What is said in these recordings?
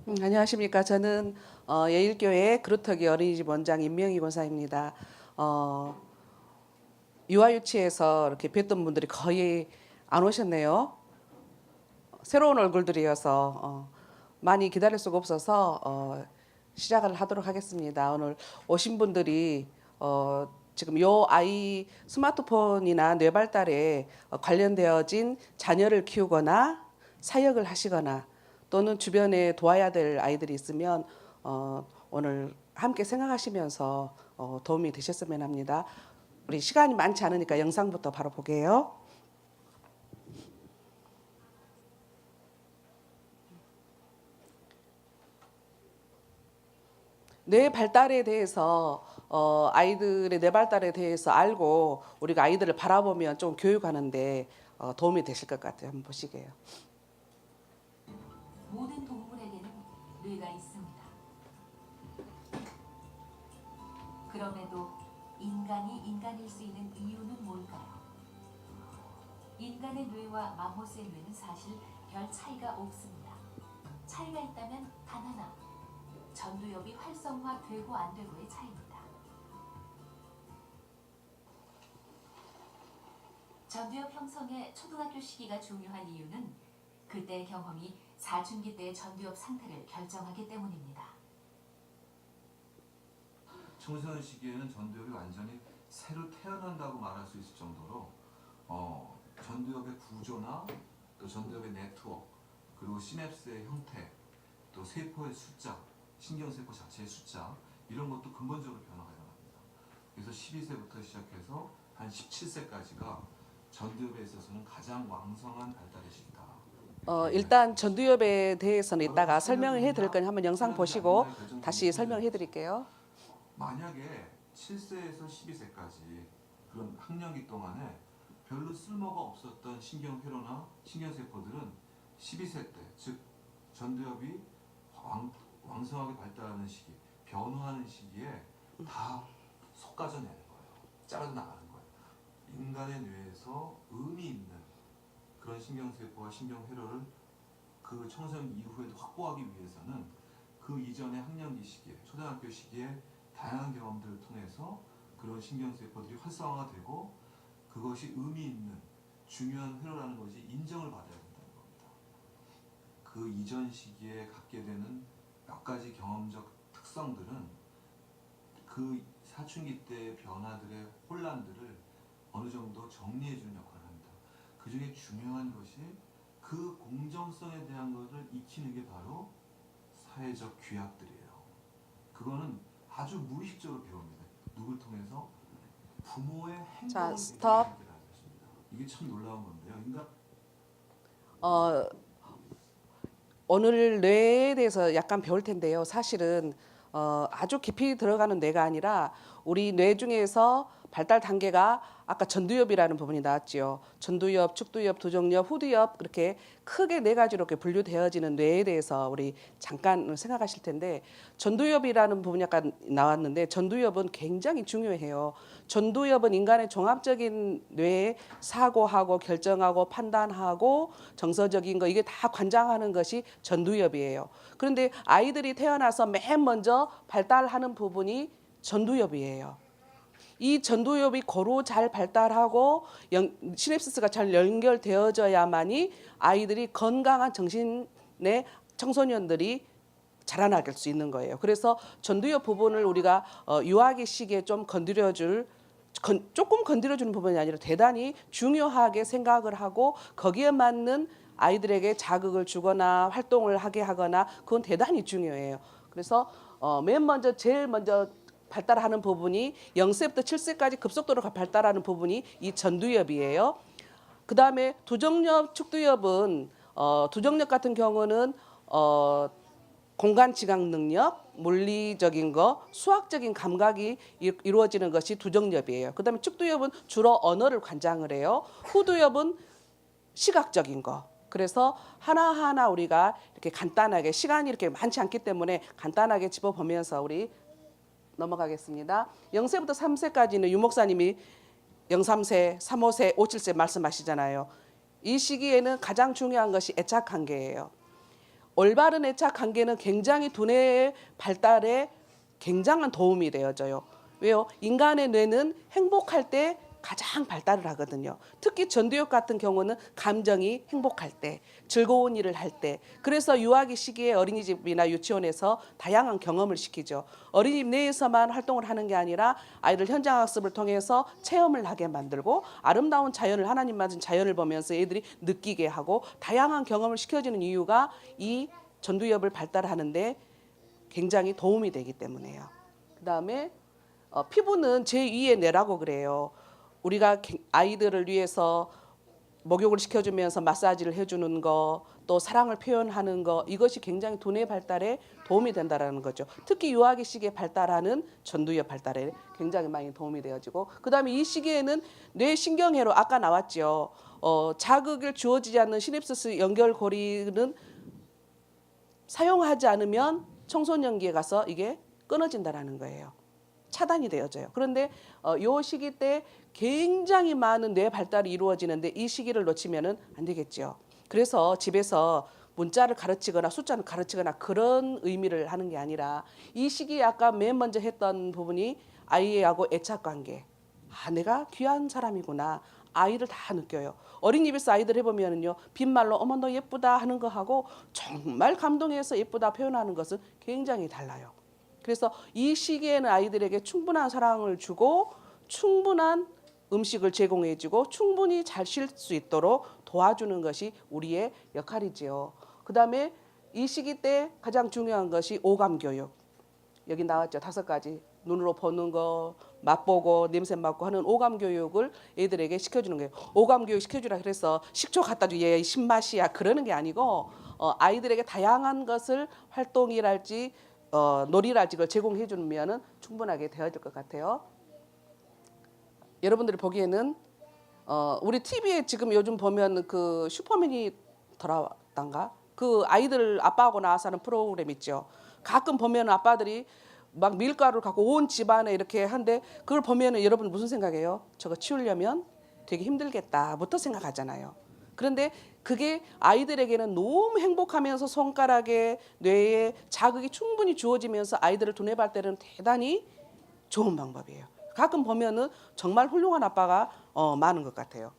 안녕하십니까. 저는 예일교회 그루터기 어린이집 원장 임명희 권사입니다. 유아유치에서 이렇게 뵀던 분들이 거의 안 오셨네요. 새로운 얼굴들이어서 많이 기다릴 수가 없어서 시작을 하도록 하겠습니다. 오늘 오신 분들이 지금 요 아이 스마트폰이나 뇌발달에 관련되어진 자녀를 키우거나 사역을 하시거나 또는 주변에 도와야 될 아이들이 있으면 오늘 함께 생각하시면서 도움이 되셨으면 합니다. 우리 시간이 많지 않으니까 영상부터 바로 보게요. 뇌 발달에 대해서 아이들의 뇌 발달에 대해서 알고 우리가 아이들을 바라보면 좀 교육하는데 도움이 되실 것 같아요. 한번 보시게요. 모든 동물에게는 뇌가 있습니다. 그럼에도 인간이 인간일 수 있는 이유는 뭘까요? 인간의 뇌와 맘모스의 뇌는 사실 별 차이가 없습니다. 차이가 있다면 단 하나, 전두엽이 활성화되고 안 되고의 차이입니다. 전두엽 형성의 초등학교 시기가 중요한 이유는 그때의 경험이 사춘기 때의 전두엽 상태를 결정하기 때문입니다. 청소년 시기에는 전두엽이 완전히 새로 태어난다고 말할 수 있을 정도로 전두엽의 구조나 또 전두엽의 네트워크 그리고 시냅스의 형태 또 세포의 숫자 신경세포 자체의 숫자 이런 것도 근본적으로 변화가 일어납니다. 그래서 12세부터 시작해서 한 17세까지가 전두엽에 있어서는 가장 왕성한 발달의 시기다. 일단 전두엽에 대해서는 이따가 설명을 해드릴 거니 한번 영상 보시고 다시 설명해 드릴게요. 만약에 7세에서 12세까지 그런 학령기 동안에 별로 쓸모가 없었던 신경회로나 신경세포들은 12세 때, 즉 전두엽이 왕성하게 발달하는 시기, 변화하는 시기에 다 솎아져내는 거예요. 자라져 나가는 거예요. 인간의 뇌에서 의미 있는 그런 신경세포와 신경회로를 그 청소년 이후에도 확보하기 위해서는 그 이전의 학령기 시기에, 초등학교 시기에 다양한 경험들을 통해서 그런 신경세포들이 활성화되고 그것이 의미 있는 중요한 회로라는 것이 인정을 받아야 된다는 겁니다. 그 이전 시기에 갖게 되는 몇 가지 경험적 특성들은 그 사춘기 때의 변화들의 혼란들을 어느 정도 정리해주는 역할을 합니다. 그 중에 중요한 것이 그 공정성에 대한 것을 익히는 게 바로 사회적 규약들이에요. 그거는 아주 무의식적으로 배웁니다. 누굴 통해서? 부모의 행동을 자, 스톱. 이게 참 놀라운 건데요. 그러니까 오늘 뇌에 대해서 약간 배울 텐데요. 사실은 아주 깊이 들어가는 뇌가 아니라 우리 뇌 중에서 발달 단계가 아까 전두엽이라는 부분이 나왔지요. 전두엽, 측두엽, 두정엽, 후두엽 그렇게 크게 네 가지로 이렇게 분류되어지는 뇌에 대해서 우리 잠깐 생각하실 텐데 전두엽이라는 부분이 약간 나왔는데 전두엽은 굉장히 중요해요. 전두엽은 인간의 종합적인 뇌에 사고하고 결정하고 판단하고 정서적인 거 이게 다 관장하는 것이 전두엽이에요. 그런데 아이들이 태어나서 맨 먼저 발달하는 부분이 전두엽이에요. 이 전두엽이 고루 잘 발달하고 시냅시스가 잘 연결되어져야만이 아이들이 건강한 정신의 청소년들이 자라나갈 수 있는 거예요. 그래서 전두엽 부분을 우리가 유아기 시기에 좀 조금 건드려주는 부분이 아니라 대단히 중요하게 생각을 하고 거기에 맞는 아이들에게 자극을 주거나 활동을 하게 하거나 그건 대단히 중요해요. 그래서 맨 먼저 제일 먼저 발달하는 부분이 0세부터 7세까지 급속도로 발달하는 부분이 이 전두엽이에요. 그 다음에 두정엽, 측두엽은 두정엽 같은 경우는 공간 지각 능력, 물리적인 거, 수학적인 감각이 이루어지는 것이 두정엽이에요. 그 다음에 측두엽은 주로 언어를 관장을 해요. 후두엽은 시각적인 거. 그래서 하나하나 우리가 이렇게 간단하게 시간이 이렇게 많지 않기 때문에 간단하게 짚어보면서 우리 넘어가겠습니다. 0세부터 3세까지는 유 목사님이 0, 3세, 3, 5세, 5, 7세 말씀하시잖아요. 이 시기에는 가장 중요한 것이 애착 관계예요. 올바른 애착 관계는 굉장히 두뇌의 발달에 굉장한 도움이 되어져요. 왜요? 인간의 뇌는 행복할 때 가장 발달을 하거든요. 특히 전두엽 같은 경우는 감정이 행복할 때, 즐거운 일을 할 때. 그래서 유아기 시기에 어린이집이나 유치원에서 다양한 경험을 시키죠. 어린이집 내에서만 활동을 하는 게 아니라 아이들 현장학습을 통해서 체험을 하게 만들고 아름다운 자연을 하나님 만든 자연을 보면서 애들이 느끼게 하고 다양한 경험을 시켜주는 이유가 이 전두엽을 발달하는데 굉장히 도움이 되기 때문에요. 그다음에 피부는 제2의 뇌라고 그래요. 우리가 아이들을 위해서 목욕을 시켜주면서 마사지를 해주는 거, 또 사랑을 표현하는 거, 이것이 굉장히 두뇌 발달에 도움이 된다는 거죠. 특히 유아기 시기에 발달하는 전두엽 발달에 굉장히 많이 도움이 되어지고, 그다음에 이 시기에는 뇌신경회로 아까 나왔죠. 자극을 주어지지 않는 시냅시스 연결고리는 사용하지 않으면 청소년기에 가서 이게 끊어진다라는 거예요. 차단이 되어져요. 그런데 이 시기 때 굉장히 많은 뇌 발달이 이루어지는데 이 시기를 놓치면은 안 되겠죠. 그래서 집에서 문자를 가르치거나 숫자를 가르치거나 그런 의미를 하는 게 아니라 이 시기에 아까 맨 먼저 했던 부분이 아이하고 애착관계. 아, 내가 귀한 사람이구나. 아이를 다 느껴요. 어린이집에서 아이들 해보면은요, 빈말로 어머 너 예쁘다 하는 거 하고 정말 감동해서 예쁘다 표현하는 것은 굉장히 달라요. 그래서 이 시기에는 아이들에게 충분한 사랑을 주고 충분한 음식을 제공해주고 충분히 잘 쉴 수 있도록 도와주는 것이 우리의 역할이지요. 그다음에 이 시기 때 가장 중요한 것이 오감 교육. 여기 나왔죠. 5가지. 눈으로 보는 거, 맛보고 냄새 맡고 하는 오감 교육을 애들에게 시켜주는 거예요. 오감 교육 시켜주라 그래서 식초 갖다 줘, 얘 신맛이야 그러는 게 아니고 아이들에게 다양한 것을 활동이랄지 놀이랄지 걸 제공해 주면은 충분하게 되어질 것 같아요. 여러분들이 보기에는 우리 TV에 지금 요즘 보면 그 슈퍼맨이 돌아왔단가? 그 아이들 아빠하고 나와서 하는 프로그램 있죠. 가끔 보면 아빠들이 막 밀가루를 갖고 온 집안에 이렇게 한데 그걸 보면은 여러분 무슨 생각해요? 저거 치우려면 되게 힘들겠다부터 생각하잖아요. 그런데 그게 아이들에게는 너무 행복하면서 손가락에 뇌에 자극이 충분히 주어지면서 아이들을 두뇌 발달은 대단히 좋은 방법이에요. 가끔 보면은 정말 훌륭한 아빠가 많은 것 같아요.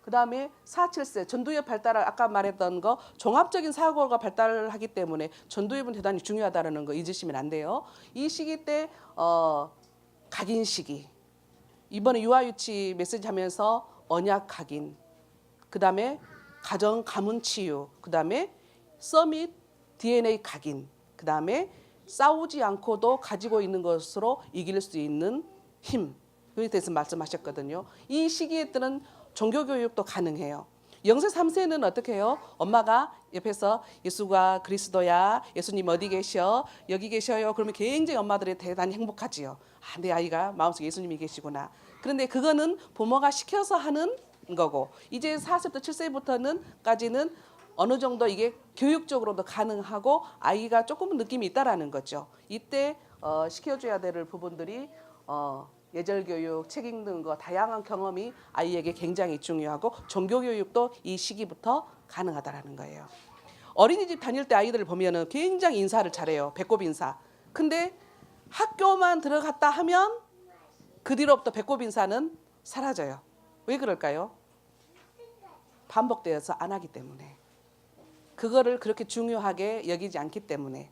그다음에 4, 7세 전두엽 발달을 아까 말했던 거 종합적인 사고가 발달하기 때문에 전두엽은 대단히 중요하다는 거 잊으시면 안 돼요. 이 시기 때 각인 시기. 이번에 유아유치 메시지 하면서 언약 각인. 그다음에 가정 가문 치유. 그다음에 서밋 DNA 각인. 그다음에 싸우지 않고도 가지고 있는 것으로 이길 수 있는 힘. 그에 대해서 말씀하셨거든요. 이 시기에 뜨는 종교교육도 가능해요. 0세 3세는 어떻게 해요? 엄마가 옆에서 예수가 그리스도야. 예수님 어디 계셔? 여기 계셔요. 그러면 굉장히 엄마들이 대단히 행복하지요. 아, 내 아이가 마음속에 예수님이 계시구나. 그런데 그거는 부모가 시켜서 하는 거고 이제 4세부터 7세부터는까지는 어느 정도 이게 교육적으로도 가능하고 아이가 조금 느낌이 있다라는 거죠. 이때 시켜줘야 될 부분들이 예절교육, 책 읽는 거 다양한 경험이 아이에게 굉장히 중요하고 종교교육도 이 시기부터 가능하다라는 거예요. 어린이집 다닐 때 아이들을 보면은 굉장히 인사를 잘해요. 배꼽 인사. 근데 학교만 들어갔다 하면 그 뒤로부터 배꼽 인사는 사라져요. 왜 그럴까요? 반복되어서 안 하기 때문에. 그거를 그렇게 중요하게 여기지 않기 때문에.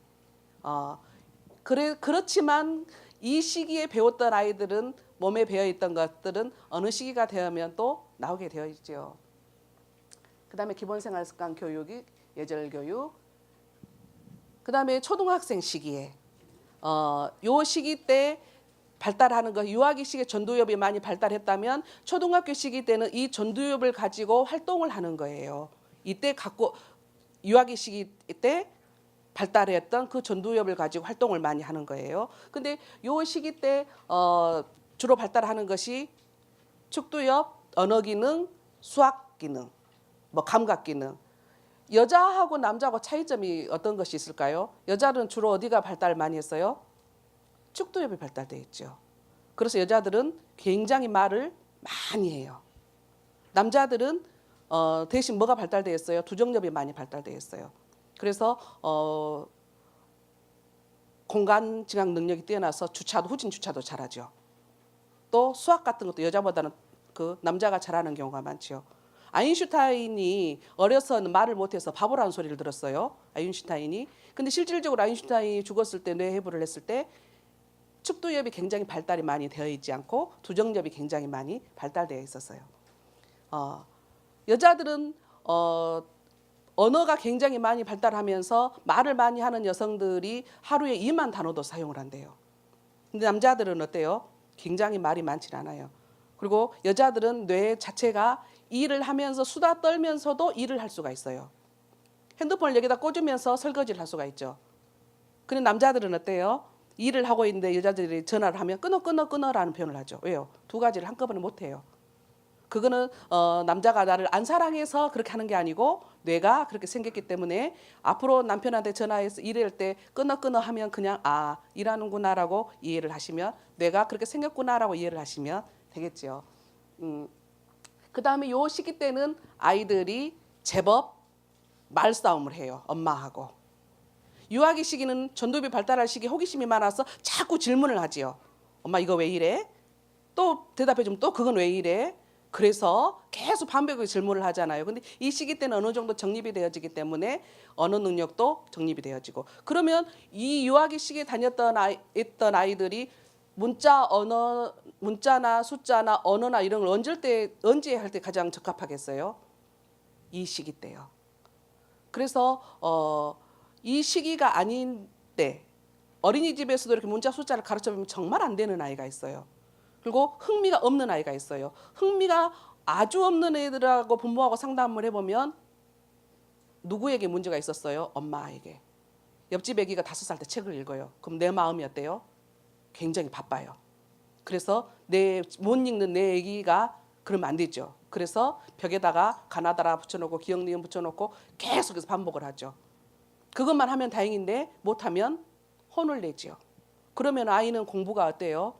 그렇지만 이 시기에 배웠던 아이들은 몸에 배어있던 것들은 어느 시기가 되면 또 나오게 되어 있죠. 그다음에 기본생활습관 교육이 예절교육. 그다음에 초등학생 시기에 요 시기 때 발달하는 거 유아기 시기에 전두엽이 많이 발달했다면 초등학교 시기 때는 이 전두엽을 가지고 활동을 하는 거예요. 이때 갖고 유아기 시기 때 발달했던 그 전두엽을 가지고 활동을 많이 하는 거예요. 근데 요 시기 때 주로 발달하는 것이 축두엽, 언어 기능, 수학 기능, 뭐 감각 기능. 여자하고 남자하고 차이점이 어떤 것이 있을까요? 여자는 주로 어디가 발달 많이 했어요? 축두엽이 발달되어 있죠. 그래서 여자들은 굉장히 말을 많이 해요. 남자들은 대신 뭐가 발달되어 있어요? 두정엽이 많이 발달되어 있어요. 그래서 공간 지각 능력이 뛰어나서 주차도 후진 주차도 잘하죠. 또 수학 같은 것도 여자보다는 그 남자가 잘하는 경우가 많죠. 아인슈타인이 어려서는 말을 못해서 바보라는 소리를 들었어요. 아인슈타인이. 근데 실질적으로 아인슈타인이 죽었을 때 뇌해부를 했을 때 축두엽이 굉장히 발달이 많이 되어 있지 않고 두정엽이 굉장히 많이 발달되어 있었어요. 여자들은 언어가 굉장히 많이 발달하면서 말을 많이 하는 여성들이 하루에 2만 단어도 사용을 한대요. 근데 남자들은 어때요? 굉장히 말이 많지 않아요. 그리고 여자들은 뇌 자체가 일을 하면서 수다 떨면서도 일을 할 수가 있어요. 핸드폰을 여기다 꽂으면서 설거지를 할 수가 있죠. 근데 남자들은 어때요? 일을 하고 있는데 여자들이 전화를 하면 끊어라는 표현을 하죠. 왜요? 두 가지를 한꺼번에 못해요. 그거는 남자가 나를 안 사랑해서 그렇게 하는 게 아니고 뇌가 그렇게 생겼기 때문에 앞으로 남편한테 전화해서 일할 때 끊어 하면 그냥 일하는구나라고 이해를 하시면 뇌가 그렇게 생겼구나라고 이해를 하시면 되겠죠. 그다음에 요 시기 때는 아이들이 제법 말싸움을 해요. 엄마하고. 유아기 시기는 전두엽이 발달할 시기 호기심이 많아서 자꾸 질문을 하지요. 엄마 이거 왜 이래? 또 대답해 주면 또 그건 왜 이래? 그래서 계속 반복적으로 질문을 하잖아요. 근데 이 시기 때는 어느 정도 정립이 되어지기 때문에 언어 능력도 정립이 되어지고 그러면 이 유아기 시기에 있던 아이들이 문자나 숫자나 언어나 이런 걸 언제 할 때 가장 적합하겠어요? 이 시기 때요. 그래서 이 시기가 아닌데 어린이집에서도 이렇게 문자 숫자를 가르쳐 보면 정말 안 되는 아이가 있어요. 그리고 흥미가 없는 아이가 있어요. 흥미가 아주 없는 애들하고 부모하고 상담을 해보면 누구에게 문제가 있었어요? 엄마에게. 옆집 애기가 5살 때 책을 읽어요. 그럼 내 마음이 어때요? 굉장히 바빠요. 그래서 못 읽는 내 애기가 그러면 안 되죠. 그래서 벽에다가 가나다라 붙여놓고 기억 니은 붙여놓고 계속해서 반복을 하죠. 그것만 하면 다행인데 못하면 혼을 내죠. 그러면 아이는 공부가 어때요?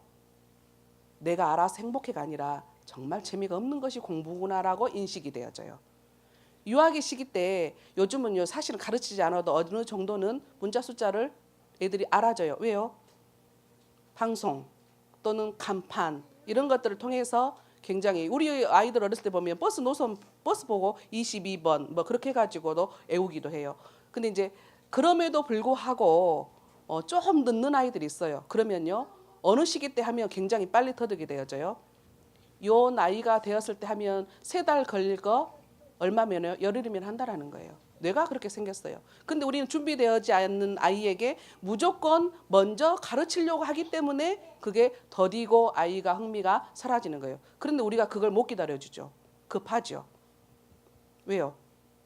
내가 알아서 행복해가 아니라 정말 재미가 없는 것이 공부구나라고 인식이 되어져요. 유아기 시기 때 요즘은요 사실은 가르치지 않아도 어느 정도는 문자 숫자를 애들이 알아줘요. 왜요? 방송 또는 간판 이런 것들을 통해서 굉장히 우리 아이들 어렸을 때 보면 버스 노선 버스 보고 22번 뭐 그렇게 해가지고도 외우기도 해요. 근데 이제 그럼에도 불구하고 조금 늦는 아이들이 있어요. 그러면요 어느 시기 때 하면 굉장히 빨리 터득이 되어져요. 요 나이가 되었을 때 하면 3달 걸릴 거 얼마면요? 열흘이면 한다라는 거예요. 뇌가 그렇게 생겼어요. 근데 우리는 준비되어지 않는 아이에게 무조건 먼저 가르치려고 하기 때문에 그게 더디고 아이가 흥미가 사라지는 거예요. 그런데 우리가 그걸 못 기다려주죠. 급하죠. 왜요?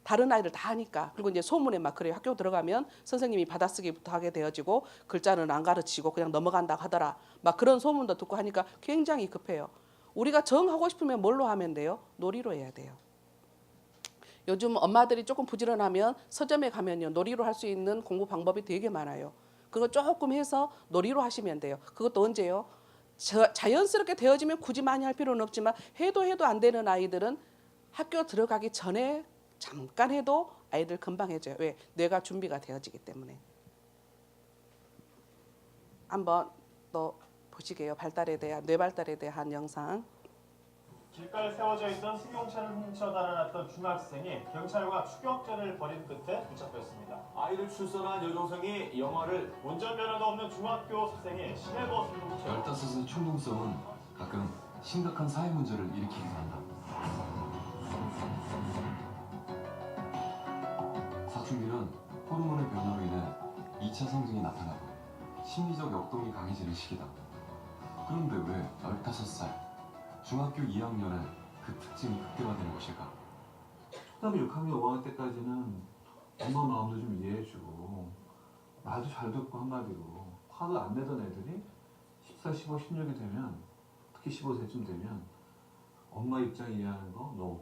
다른 아이들 다 하니까. 그리고 이제 소문에 막 그래요. 학교 들어가면 선생님이 받아쓰기부터 하게 되어지고 글자는 안 가르치고 그냥 넘어간다 하더라. 막 그런 소문도 듣고 하니까 굉장히 급해요. 우리가 정하고 싶으면 뭘로 하면 돼요? 놀이로 해야 돼요. 요즘 엄마들이 조금 부지런하면 서점에 가면요. 놀이로 할 수 있는 공부 방법이 되게 많아요. 그거 조금 해서 놀이로 하시면 돼요. 그것도 언제요? 자연스럽게 되어지면 굳이 많이 할 필요는 없지만 해도 안 되는 아이들은 학교 들어가기 전에 잠깐 해도 아이들 금방 해져요. 왜? 뇌가 준비가 되어지기 때문에. 한번 또 보시게요. 뇌 발달에 대한 영상. 길가에 세워져 있던 승용차를 훔쳐 달아났던 중학생이 경찰과 추격전을 벌인 끝에 붙잡혔습니다. 아이를 출산한 여동생이 영화를 운전면허도 없는 중학교 학생이 시내버스를 훔쳐 15의 충동성은 가끔 심각한 사회 문제를 일으키기도 한다. 사춘기는 호르몬의 변화로 인해 2차 성징이 나타나고 심리적 역동이 강해지는 시기다. 그런데 왜 15살 중학교 2학년에 그 특징이 극대화되는 것일까? 초등학교 6학년 5학년 때까지는 엄마 마음도 좀 이해해주고 말도 잘 듣고 한마디로 화도 안 내던 애들이 14, 15, 16이 되면 특히 15세쯤 되면 엄마 입장 이해하는 거 no.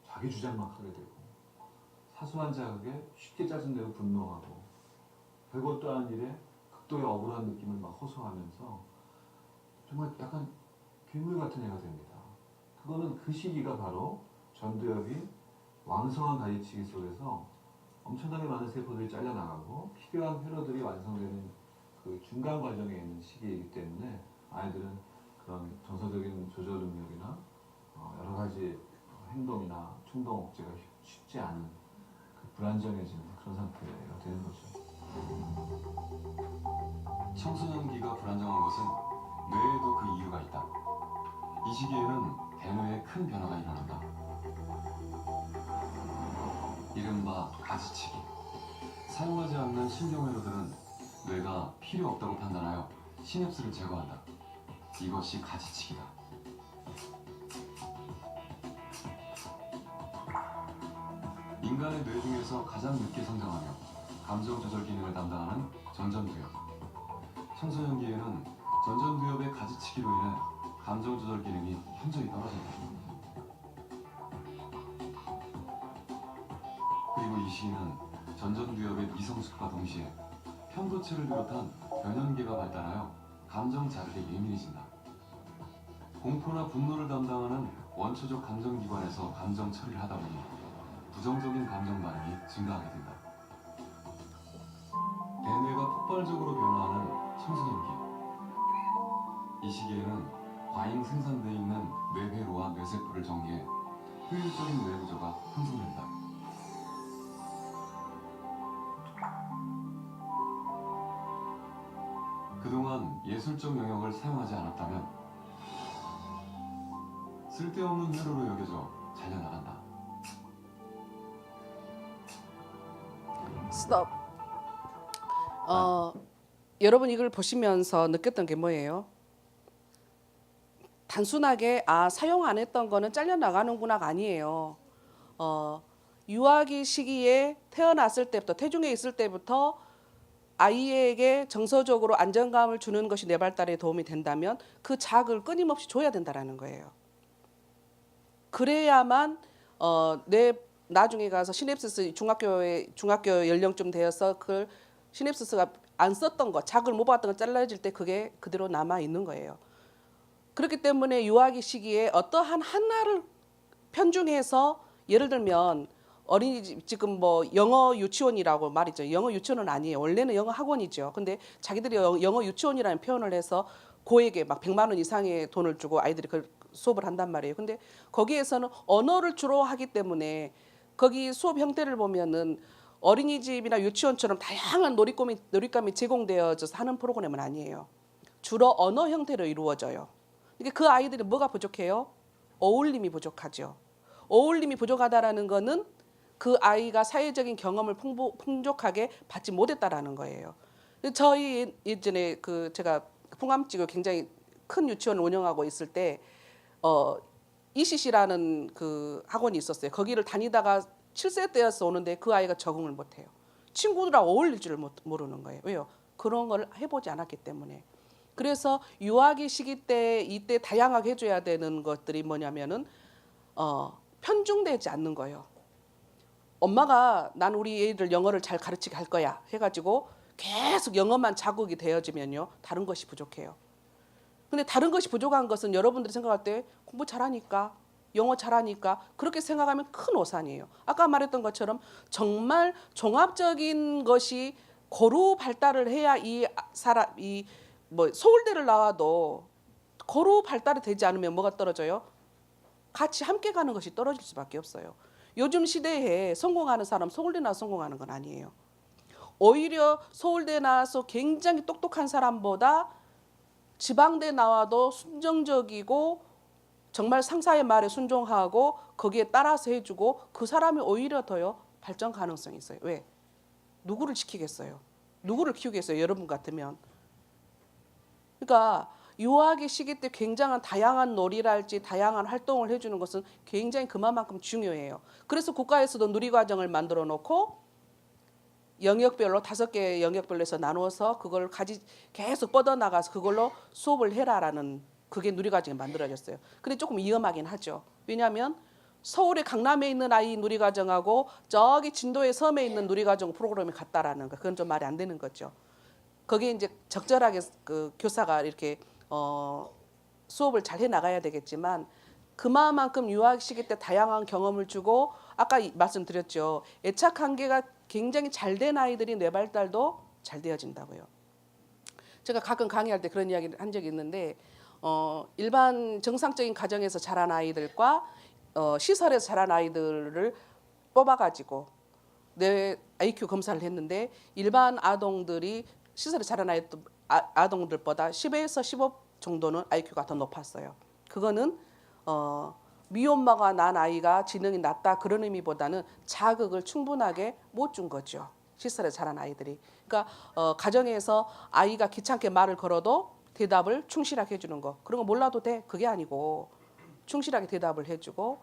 자기 주장만 하게 되고 사소한 자극에 쉽게 짜증내고 분노하고 별것도 아닌 일에 극도의 억울한 느낌을 막 호소하면서 정말 약간 괴물 같은 애가 됩니다. 그거는 그 시기가 바로 전두엽이 왕성한 가지치기 속에서 엄청나게 많은 세포들이 잘려나가고 필요한 회로들이 완성되는 그 중간 과정에 있는 시기이기 때문에 아이들은 그런 정서적인 조절 능력이나 여러 가지 행동이나 충동 억제가 쉽지 않은 그 불안정해지는 그런 상태가 되는 거죠. 청소년기가 불안정한 것은 뇌에도 그 이유가 있다. 이 시기에는 대뇌에 큰 변화가 일어난다. 이른바 가지치기. 사용하지 않는 신경회로들은 뇌가 필요 없다고 판단하여 시냅스를 제거한다. 이것이 가지치기다. 인간의 뇌 중에서 가장 늦게 성장하며 감정 조절 기능을 담당하는 전전두엽. 청소년기에는 전전두엽의 가지치기로 인해 감정 조절 기능이 현저히 떨어진다. 그리고 이 시기는 전전두엽의 미성숙과 동시에 편도체를 비롯한 변연계가 발달하여 감정 자극에 예민해진다. 공포나 분노를 담당하는 원초적 감정기관에서 감정 처리를 하다 보니 부정적인 감정 반응이 증가하게 된다. 대뇌가 폭발적으로 변화하는 청소년기. 이 시기에는 과잉 생산되어 있는 뇌회로와 뇌세포를 정리해 효율적인 뇌구조가 형성된다. 그동안 예술적 영역을 사용하지 않았다면 쓸데없는 회로로 여겨져 잘려나간다. 스톱. 여러분 이걸 보시면서 느꼈던 게 뭐예요? 단순하게 사용 안 했던 거는 잘려나가는구나가 아니에요. 유아기 시기에 태어났을 때부터 태중에 있을 때부터 아이에게 정서적으로 안정감을 주는 것이 뇌 발달에 도움이 된다면 그 자극을 끊임없이 줘야 된다라는 거예요. 그래야만 뇌 나중에 가서 시냅시스 중학교 연령쯤 되어서 그 시냅시스가 안 썼던 거, 자극을 못 받았던 거 잘라질 때 그게 그대로 남아 있는 거예요. 그렇기 때문에 유아기 시기에 어떠한 하나를 편중해서 예를 들면 어린이집 지금 뭐 영어 유치원이라고 말이죠. 영어 유치원은 아니에요. 원래는 영어 학원이죠. 근데 자기들이 영어 유치원이라는 표현을 해서 고액의 막 100만 원 이상의 돈을 주고 아이들이 그 수업을 한단 말이에요. 근데 거기에서는 언어를 주로 하기 때문에 거기 수업 형태를 보면은 어린이집이나 유치원처럼 다양한 놀잇감이 제공되어져서 하는 프로그램은 아니에요. 주로 언어 형태로 이루어져요. 그러니까 그 아이들이 뭐가 부족해요? 어울림이 부족하죠. 어울림이 부족하다라는 거는 그 아이가 사회적인 경험을 풍족하게 받지 못했다라는 거예요. 저희 예전에 제가 풍암지구 굉장히 큰 유치원을 운영하고 있을 때 ECC라는 그 학원이 있었어요. 거기를 다니다가 7세 때여서 오는데 그 아이가 적응을 못해요. 친구들하고 어울릴 줄 모르는 거예요. 왜요? 그런 걸 해보지 않았기 때문에. 그래서 유아기 시기 때 이때 다양하게 해줘야 되는 것들이 뭐냐면은 편중되지 않는 거예요. 엄마가 난 우리 애들 영어를 잘 가르치게 할 거야 해가지고 계속 영어만 자극이 되어지면요 다른 것이 부족해요. 근데 다른 것이 부족한 것은 여러분들이 생각할 때 공부 잘하니까 영어 잘하니까 그렇게 생각하면 큰 오산이에요. 아까 말했던 것처럼 정말 종합적인 것이 고루 발달을 해야 이 사람이 뭐 서울대를 나와도 고루 발달이 되지 않으면 뭐가 떨어져요? 같이 함께 가는 것이 떨어질 수밖에 없어요. 요즘 시대에 성공하는 사람 서울대 나와서 성공하는 건 아니에요. 오히려 서울대 나와서 굉장히 똑똑한 사람보다 지방대 나와도 순정적이고 정말 상사의 말에 순종하고 거기에 따라서 해주고 그 사람이 오히려 더요 발전 가능성이 있어요. 왜? 누구를 지키겠어요? 누구를 키우겠어요? 여러분 같으면. 그러니까 유아기 시기 때 굉장한 다양한 놀이랄지 다양한 활동을 해주는 것은 굉장히 그만큼 중요해요. 그래서 국가에서도 누리과정을 만들어 놓고 영역별로 5개의 영역별로 해서 나누어서 그걸 계속 뻗어나가서 그걸로 수업을 해라라는 그게 누리과정이 만들어졌어요. 근데 조금 위험하긴 하죠. 왜냐하면 서울의 강남에 있는 아이 누리과정하고 저기 진도의 섬에 있는 누리과정 프로그램이 같다라는 거 그건 좀 말이 안 되는 거죠. 거기에 이제 적절하게 그 교사가 이렇게 수업을 잘 해나가야 되겠지만 그만큼 유아기 시기 때 다양한 경험을 주고 아까 말씀드렸죠. 애착 관계가 굉장히 잘 된 아이들이 뇌 발달도 잘 되어진다고요. 제가 가끔 강의할 때 그런 이야기를 한 적이 있는데 일반 정상적인 가정에서 자란 아이들과 시설에서 자란 아이들을 뽑아가지고 뇌 IQ 검사를 했는데 일반 아동들이 시설에 자란 아동들보다 10에서 15 정도는 IQ가 더 높았어요. 그거는 미혼모가 난 아이가 지능이 낮다 그런 의미보다는 자극을 충분하게 못 준 거죠. 시설에 자란 아이들이. 그러니까 가정에서 아이가 귀찮게 말을 걸어도 대답을 충실하게 해주는 거. 그런 거 몰라도 돼. 그게 아니고 충실하게 대답을 해주고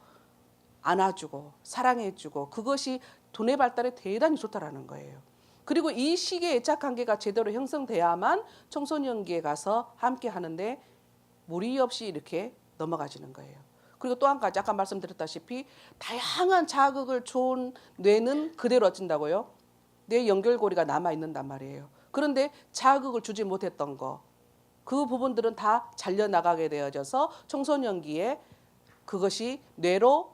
안아주고 사랑해주고 그것이 두뇌 발달에 대단히 좋다라는 거예요. 그리고 이 시기에 애착 관계가 제대로 형성돼야만 청소년기에 가서 함께 하는데 무리 없이 이렇게 넘어가지는 거예요. 그리고 또 한 가지 아까 말씀드렸다시피 다양한 자극을 준 뇌는 그대로 어진다고요. 뇌 연결고리가 남아 있는단 말이에요. 그런데 자극을 주지 못했던 거, 그 부분들은 다 잘려나가게 되어져서 청소년기에 그것이 뇌로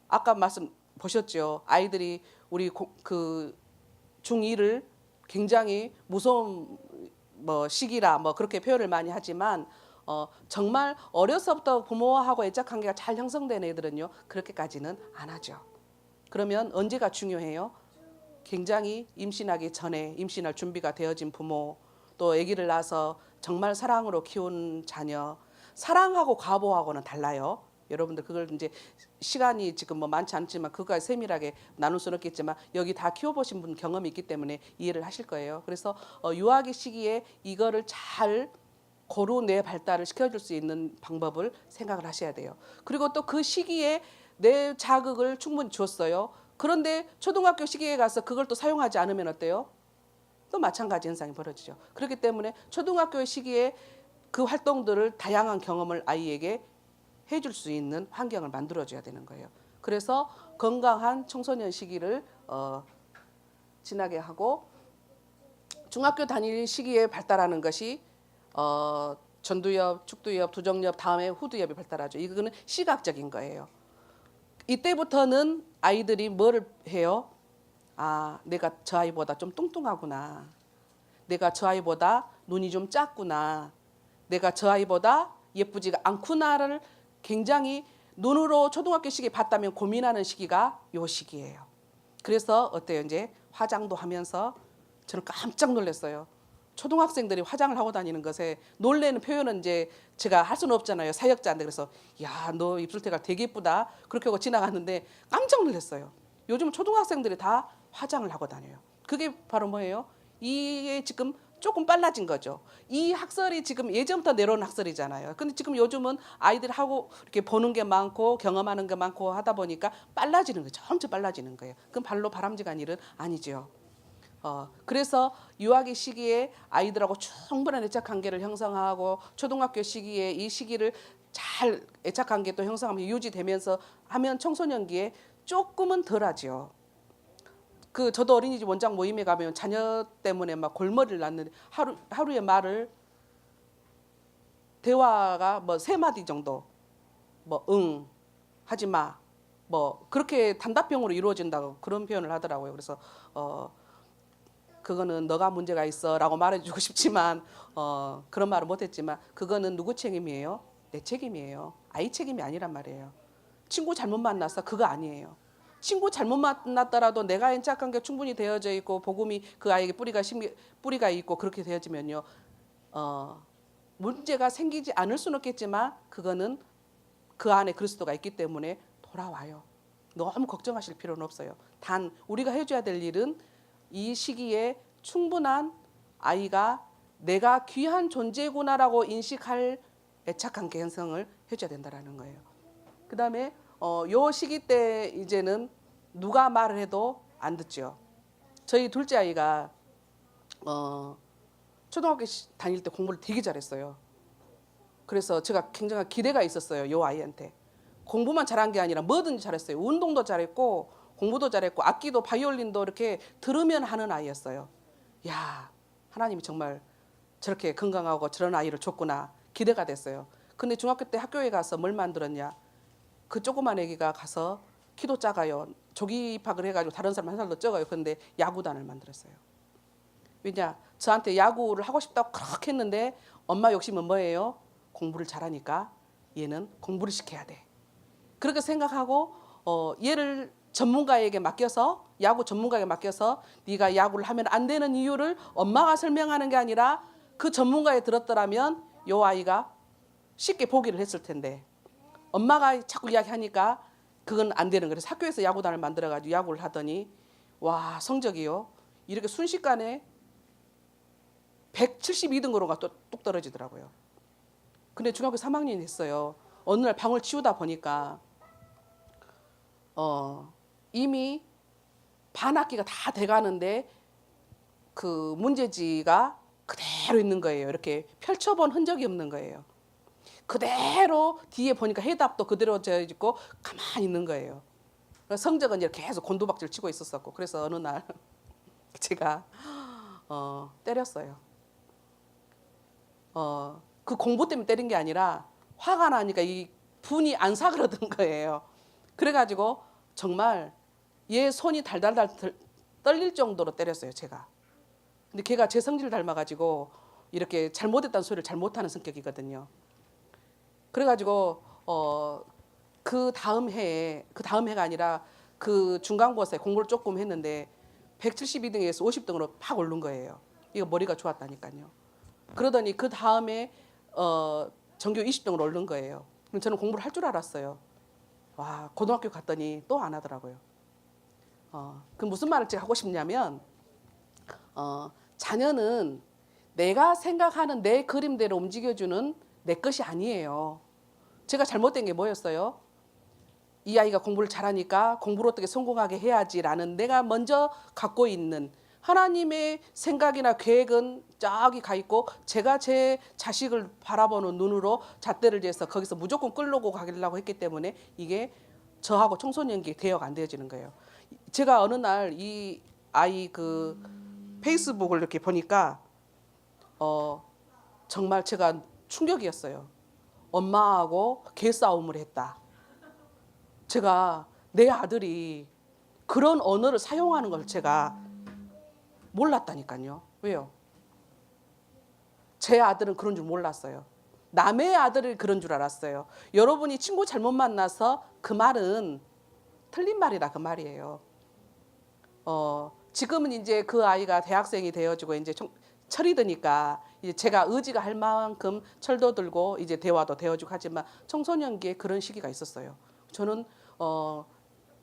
아까 말씀 보셨죠. 아이들이 우리 그 중2를 굉장히 무서운 시기라 그렇게 표현을 많이 하지만 정말 어려서부터 부모하고 애착 관계가 잘 형성된 애들은요 그렇게까지는 안 하죠. 그러면 언제가 중요해요? 굉장히 임신하기 전에 임신할 준비가 되어진 부모, 또 아기를 낳아서 정말 사랑으로 키운 자녀, 사랑하고 과보하고는 달라요. 여러분들 그걸 이제 시간이 지금 많지 않지만 그거까지 세밀하게 나눌 수는 없겠지만 여기 다 키워보신 분 경험이 있기 때문에 이해를 하실 거예요. 그래서 유아기 시기에 이거를 잘 고루 뇌 발달을 시켜줄 수 있는 방법을 생각을 하셔야 돼요. 그리고 또 그 시기에 뇌 자극을 충분히 줬어요. 그런데 초등학교 시기에 가서 그걸 또 사용하지 않으면 어때요? 또 마찬가지 현상이 벌어지죠. 그렇기 때문에 초등학교 시기에 그 활동들을 다양한 경험을 아이에게 해줄 수 있는 환경을 만들어줘야 되는 거예요. 그래서 건강한 청소년 시기를 지나게 하고 중학교 다닐 시기에 발달하는 것이 전두엽, 축두엽, 두정엽 다음에 후두엽이 발달하죠. 이거는 시각적인 거예요. 이때부터는 아이들이 뭐를 해요? 아, 내가 저 아이보다 좀 뚱뚱하구나. 내가 저 아이보다 눈이 좀 작구나. 내가 저 아이보다 예쁘지가 않구나를 굉장히 눈으로 초등학교 시기에 봤다면 고민하는 시기가 요 시기예요. 그래서 어때요? 이제 화장도 하면서 저는 깜짝 놀랐어요. 초등학생들이 화장을 하고 다니는 것에 놀래는 표현은 이제 제가 할 수는 없잖아요. 사역자인데. 그래서 야, 너 입술태가 되게 예쁘다. 그렇게 하고 지나갔는데 깜짝 놀랐어요. 요즘 초등학생들이 다 화장을 하고 다녀요. 그게 바로 뭐예요? 이게 지금 조금 빨라진 거죠. 이 학설이 지금 예전부터 내려온 학설이잖아요. 근데 지금 요즘은 아이들 하고 이렇게 보는 게 많고 경험하는 게 많고 하다 보니까 빨라지는 거죠. 점점 빨라지는 거예요. 그건 발로 바람직한 일은 아니죠. 그래서 유아기 시기에 아이들하고 충분한 애착 관계를 형성하고 초등학교 시기에 이 시기를 잘 애착 관계 또 형성하면 유지되면서 하면 청소년기에 조금은 덜하죠. 저도 어린이집 원장 모임에 가면 자녀 때문에 막 골머리를 낳는데 하루에 말을 대화가 3마디 정도 응 하지 마 그렇게 단답형으로 이루어진다고 그런 표현을 하더라고요. 그래서 그거는 너가 문제가 있어라고 말해주고 싶지만 그런 말을 못했지만 그거는 누구 책임이에요? 내 책임이에요. 아이 책임이 아니란 말이에요. 친구 잘못 만났어 그거 아니에요. 친구 잘못 만났더라도 내가 애착한 게 충분히 되어져 있고 복음이 그 아이에게 뿌리가 있고 그렇게 되어지면요 문제가 생기지 않을 수는 없겠지만 그거는 그 안에 그리스도가 있기 때문에 돌아와요. 너무 걱정하실 필요는 없어요. 단 우리가 해줘야 될 일은 이 시기에 충분한 아이가 내가 귀한 존재구나라고 인식할 애착관계 형성을 해줘야 된다는 거예요. 그 다음에 요 시기 때 이제는 누가 말을 해도 안 듣죠. 저희 둘째 아이가 초등학교 다닐 때 공부를 되게 잘했어요. 그래서 제가 굉장히 기대가 있었어요. 요 아이한테. 공부만 잘한 게 아니라 뭐든지 잘했어요. 운동도 잘했고 공부도 잘했고 악기도 바이올린도 이렇게 들으면 하는 아이였어요. 야, 하나님이 정말 저렇게 건강하고 저런 아이를 줬구나 기대가 됐어요. 근데 중학교 때 학교에 가서 뭘 만들었냐? 그 조그만 애기가 가서 키도 작아요. 조기 입학을 해가지고 다른 사람 한 살 더 적어요. 그런데 야구단을 만들었어요. 왜냐? 저한테 야구를 하고 싶다고 그렇게 했는데 엄마 욕심은 뭐예요? 공부를 잘하니까 얘는 공부를 시켜야 돼. 그렇게 생각하고 얘를 전문가에게 맡겨서 야구 전문가에게 맡겨서 네가 야구를 하면 안 되는 이유를 엄마가 설명하는 게 아니라 그 전문가에 들었더라면 요 아이가 쉽게 포기를 했을 텐데 엄마가 자꾸 이야기하니까 그건 안 되는 거예요. 그래서 학교에서 야구단을 만들어가지고 야구를 하더니 와 성적이요 이렇게 순식간에 172등으로가 또 뚝 떨어지더라고요. 근데 중학교 3학년이 됐어요. 어느 날 방을 치우다 보니까 이미 반 학기가 다 돼가는데 그 문제지가 그대로 있는 거예요. 이렇게 펼쳐본 흔적이 없는 거예요. 그대로 뒤에 보니까 해답도 그대로 되어 있고 가만히 있는 거예요. 성적은 이렇게 계속 곤두박질 치고 있었었고 그래서 어느 날 제가 때렸어요. 그 공부 때문에 때린 게 아니라 화가 나니까 이 분이 안 사그러든 거예요. 그래가지고 정말 얘 손이 달달달 떨릴 정도로 때렸어요, 제가. 근데 걔가 제 성질을 닮아가지고 이렇게 잘못했다는 소리를 잘 못하는 성격이거든요. 그래가지고 그 다음 해가 아니라 그 중간고사에 공부를 조금 했는데 172등에서 50등으로 팍 오른 거예요. 이거 머리가 좋았다니까요. 그러더니 그 다음에 전교 20등으로 오른 거예요. 그럼 저는 공부를 할 줄 알았어요. 와, 고등학교 갔더니 또 안 하더라고요. 그 무슨 말을 제가 하고 싶냐면 자녀는 내가 생각하는 내 그림대로 움직여주는 내 것이 아니에요. 제가 잘못된 게 뭐였어요? 이 아이가 공부를 잘하니까 공부를 어떻게 성공하게 해야지라는 내가 먼저 갖고 있는 하나님의 생각이나 계획은 저기 가 있고 제가 제 자식을 바라보는 눈으로 잣대를 재서 거기서 무조건 끌고 가려고 했기 때문에 이게 저하고 청소년기 대화가 안 되어지는 거예요. 제가 어느 날 이 아이 그 페이스북을 이렇게 보니까 정말 제가 충격이었어요. 엄마하고 개싸움을 했다. 제가 내 아들이 그런 언어를 사용하는 걸 제가 몰랐다니까요. 왜요? 제 아들은 그런 줄 몰랐어요. 남의 아들이 그런 줄 알았어요. 여러분이 친구 잘못 만나서 그 말은 틀린 말이라 그 말이에요. 지금은 이제 그 아이가 대학생이 되어지고 이제 철이 드니까 이제 제가 의지가 할 만큼 철도 들고 이제 대화도 되어지고 하지만 청소년기에 그런 시기가 있었어요. 저는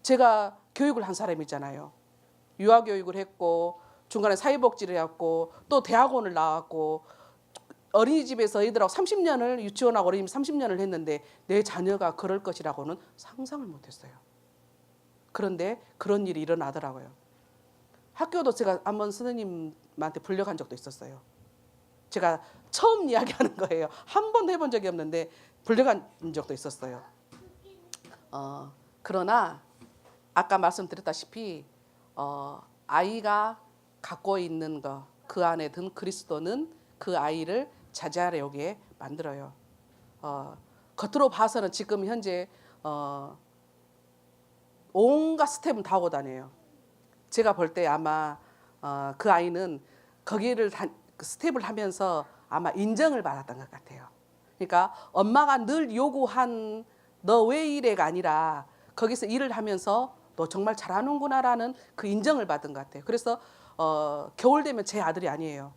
제가 교육을 한 사람이잖아요. 유아교육을 했고 중간에 사회복지를 해왔고 또 대학원을 나왔고 어린이집에서 애들하고 30년을 유치원하고 어린이집 30년을 했는데 내 자녀가 그럴 것이라고는 상상을 못했어요. 그런데 그런 일이 일어나더라고요. 학교도 제가 한번 선생님한테 불려간 적도 있었어요. 제가 처음 이야기하는 거예요. 한 번도 해본 적이 없는데 불려간 적도 있었어요. 그러나 아까 말씀드렸다시피 아이가 갖고 있는 거, 그 안에 든 그리스도는 그 아이를 자잘하게 만들어요. 겉으로 봐서는 지금 현재 온갖 스텝은 다 오고 다녀요. 제가 볼 때 아마 그 아이는 거기를 스텝을 하면서 아마 인정을 받았던 것 같아요. 그러니까 엄마가 늘 요구한 너 왜 이래가 아니라 거기서 일을 하면서 너 정말 잘하는구나라는 그 인정을 받은 것 같아요. 그래서 겨울 되면 제 아들이 아니에요.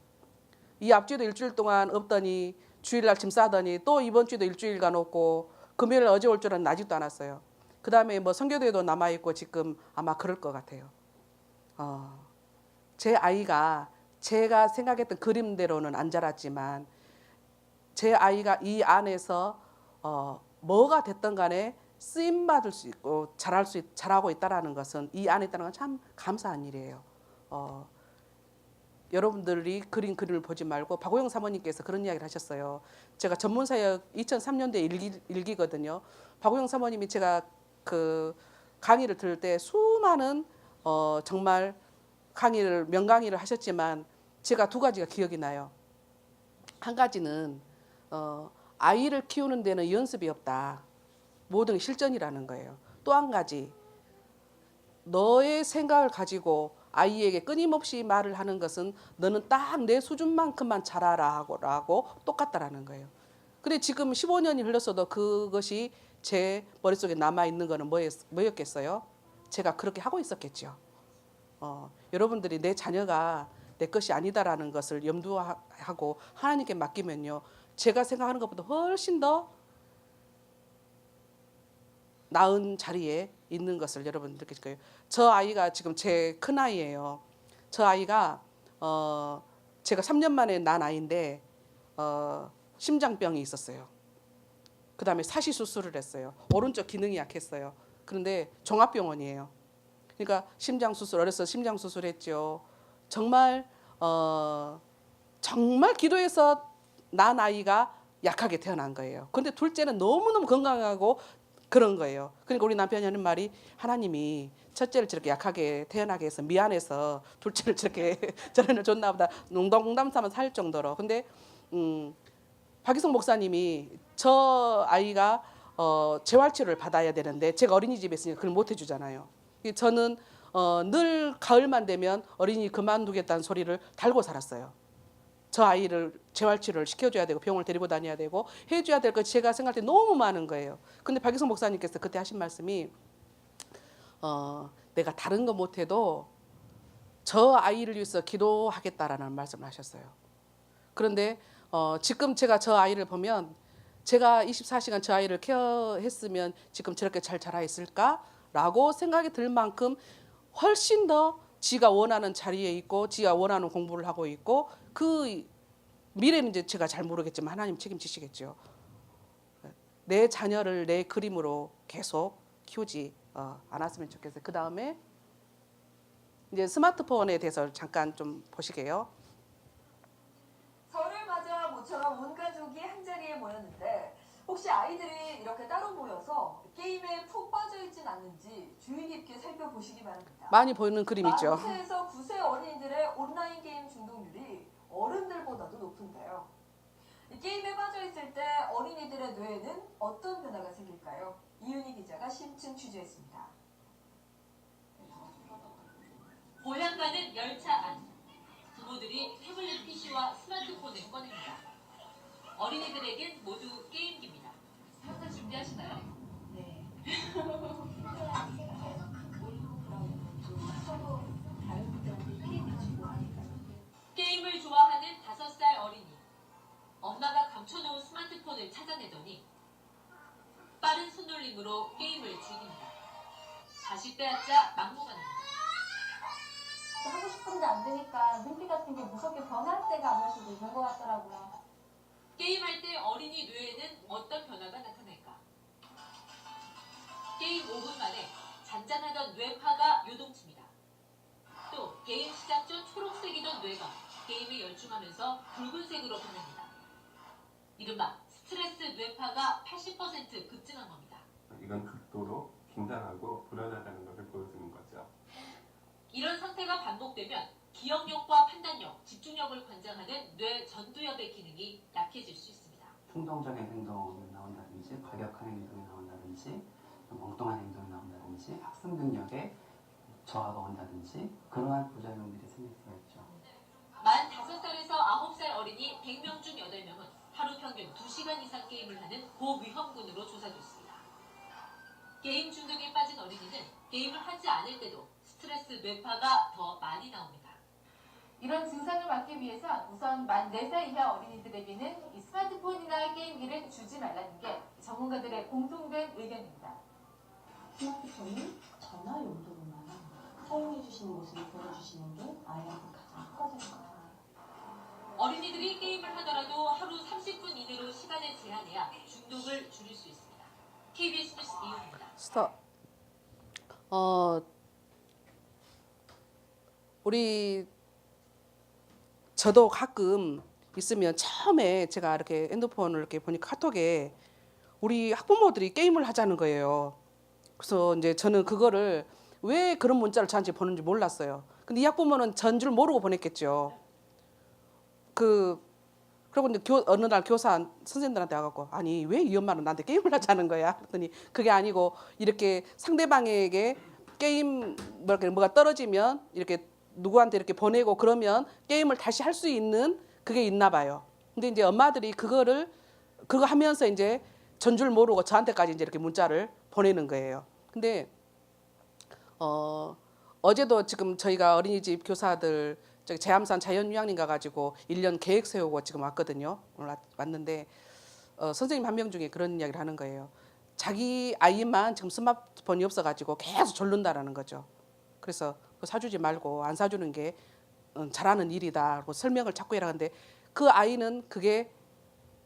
이 앞주에도 일주일 동안 없더니 주일날 짐 싸더니 또 이번 주에도 일주일간 없고 금요일 어제 올 줄 알았는데 아직도 안 왔어요. 그 다음에 뭐 선교대도 남아있고 지금 아마 그럴 것 같아요. 제 아이가 제가 생각했던 그림대로는 안 자랐지만 제 아이가 이 안에서 뭐가 됐든 간에 쓰임받을 수 있고 잘하고 있다는 것은 이 안에 있다는 건 참 감사한 일이에요. 여러분들이 그린 그림을 보지 말고 박호영 사모님께서 그런 이야기를 하셨어요. 제가 전문사역 2003년도에 일기거든요. 박호영 사모님이 제가 그 강의를 들을 때 수많은 정말 명강의를 하셨지만 제가 두 가지가 기억이 나요. 한 가지는 아이를 키우는 데는 연습이 없다. 모든 게 실전이라는 거예요. 또 한 가지 너의 생각을 가지고 아이에게 끊임없이 말을 하는 것은 너는 딱 내 수준만큼만 잘하라 라고 똑같다라는 거예요. 근데 지금 15년이 흘렀어도 그것이 제 머릿속에 남아있는 거는 뭐였겠어요? 제가 그렇게 하고 있었겠죠. 여러분들이 내 자녀가 내 것이 아니다라는 것을 염두하고 하나님께 맡기면요. 제가 생각하는 것보다 훨씬 더 나은 자리에 있는 것을 여러분 느끼실 거예요. 저 아이가 지금 제 큰아이예요. 저 아이가 제가 3년 만에 낳은 아이인데 심장병이 있었어요. 그 다음에 사시 수술을 했어요. 오른쪽 기능이 약했어요. 그런데 종합병원이에요. 그러니까 심장 수술, 어려서 심장 수술했죠. 정말 정말 기도해서 낳은 아이가 약하게 태어난 거예요. 그런데 둘째는 너무너무 건강하고 그런 거예요. 그러니까 우리 남편이 하는 말이 하나님이 첫째를 저렇게 약하게 태어나게 해서 미안해서 둘째를 저렇게 저런을 줬나 보다 농담 삼아 살 정도로. 근데 박희성 목사님이 저 아이가 재활치료를 받아야 되는데 제가 어린이집에 있으니까 그걸 못 해주잖아요. 저는 늘 가을만 되면 어린이 그만두겠다는 소리를 달고 살았어요. 저 아이를 재활치료를 시켜줘야 되고 병원을 데리고 다녀야 되고 해줘야 될 것 제가 생각할 때 너무 많은 거예요. 근데 박희성 목사님께서 그때 하신 말씀이 내가 다른 거 못해도 저 아이를 위해서 기도하겠다라는 말씀을 하셨어요. 그런데 지금 제가 저 아이를 보면 제가 24시간 저 아이를 케어했으면 지금 저렇게 잘 자라 있을까라고 생각이 들 만큼 훨씬 더 지가 원하는 자리에 있고 지가 원하는 공부를 하고 있고 그 미래는 이제 제가 잘 모르겠지만 하나님 책임지시겠죠. 내 자녀를 내 그림으로 계속 키우지 않았으면 좋겠어요. 그 다음에 이제 스마트폰에 대해서 잠깐 좀 보시게요. 설을 맞아 모처럼 온 가족이 한 자리에 모였는데 혹시 아이들이 이렇게 따로 모여서 게임에 푹 빠져 있진 않는지 주의 깊게 살펴보시기 바랍니다. 많이 보이는 그림이죠. 5세에서 9세 어린이들의 온라인 게임 중독률이 어른들보다도 높은데요. 이 게임에 빠져 있을 때 어린이들의 뇌에는 어떤 변화가 생길까요? 이윤희 기자가 심층 취재했습니다. 고향 가는 열차 안. 부모들이 태블릿 PC와 스마트폰을 꺼냅니다. 어린이들에겐 모두 게임기입니다. 항상 준비하시나요? 네. 게임을 좋아하는 5살 어린이. 엄마가 감춰놓은 스마트폰을 찾아내더니 빠른 손놀림으로 게임을 즐깁니다. 다시 빼앗자 막무가내입니다. 하고 싶은데 안 되니까 눈빛 같은 게 무섭게 변할 때가 안 올 수도 있는 것 같더라고요. 게임할 때 어린이 뇌에는 어떤 변화가 나타날까? 게임 5분 만에 잔잔하던 뇌파가 요동칩니다. 또 게임 시작 전 초록색이던 뇌가 게임에 열중하면서 붉은색으로 변합니다. 이른바 스트레스 뇌파가 80% 급증한 겁니다. 이건 극도로 긴장하고 불안하다는 것을 보여주는 거죠. 이런 상태가 반복되면 기억력과 판단력, 집중력을 관장하는 뇌 전두엽의 기능이 약해질 수 있습니다. 충동적인 행동이 나온다든지 과격한 행동이 나온다든지 엉뚱한 행동이 나온다든지 학습 능력에 저하가 온다든지 그러한 부작용들이 생길 수가 있죠. 만 5살에서 9살 어린이 100명 중 8명은 하루 평균 2시간 이상 게임을 하는 고위험군으로 조사됐습니다. 게임 중독에 빠진 어린이는 게임을 하지 않을 때도 스트레스 뇌파가 더 많이 나옵니다. 이런 증상을 막기 위해선 우선 만 4살 이하 어린이들에게는 이 스마트폰이나 게임기를 주지 말라는 게 전문가들의 공통된 의견입니다. 스마트폰이 전화 용도로만 사용해 주시는 모습을 보여주시는 게 아이한테 가장 효과적인 것 같아요. 어린이들이 게임을 하더라도 하루 30분 이내로 시간을 제한해야 중독을 줄일 수 있습니다. KBS 뉴스 이윤입니다. 스톱. 저도 가끔 있으면 처음에 제가 이렇게 핸드폰을 이렇게 보니까 카톡에 우리 학부모들이 게임을 하자는 거예요. 그래서 이제 저는 그거를 왜 그런 문자를 저한테 보는지 몰랐어요. 근데 이 학부모는 전 줄 모르고 보냈겠죠. 그리고 이제 어느 날 교사 선생님들한테 와갖고 아니 왜 이 엄마는 나한테 게임을 하자는 거야? 그랬더니 그게 아니고 이렇게 상대방에게 게임 뭐가 떨어지면 이렇게 누구한테 이렇게 보내고 그러면 게임을 다시 할 수 있는 그게 있나 봐요. 근데 이제 엄마들이 그거 하면서 이제 전줄 모르고 저한테까지 이제 이렇게 문자를 보내는 거예요. 근데 어제도 지금 저희가 어린이집 교사들 저기 제암산 자연휴양림 가가지고 1년 계획 세우고 지금 왔거든요. 오늘 왔는데 선생님 한 명 중에 그런 이야기를 하는 거예요. 자기 아이만 지금 스마트폰이 없어가지고 계속 졸른다라는 거죠. 그래서 사주지 말고 안 사주는 게 잘하는 일이다라고 설명을 자꾸 해라 하는데 그 아이는 그게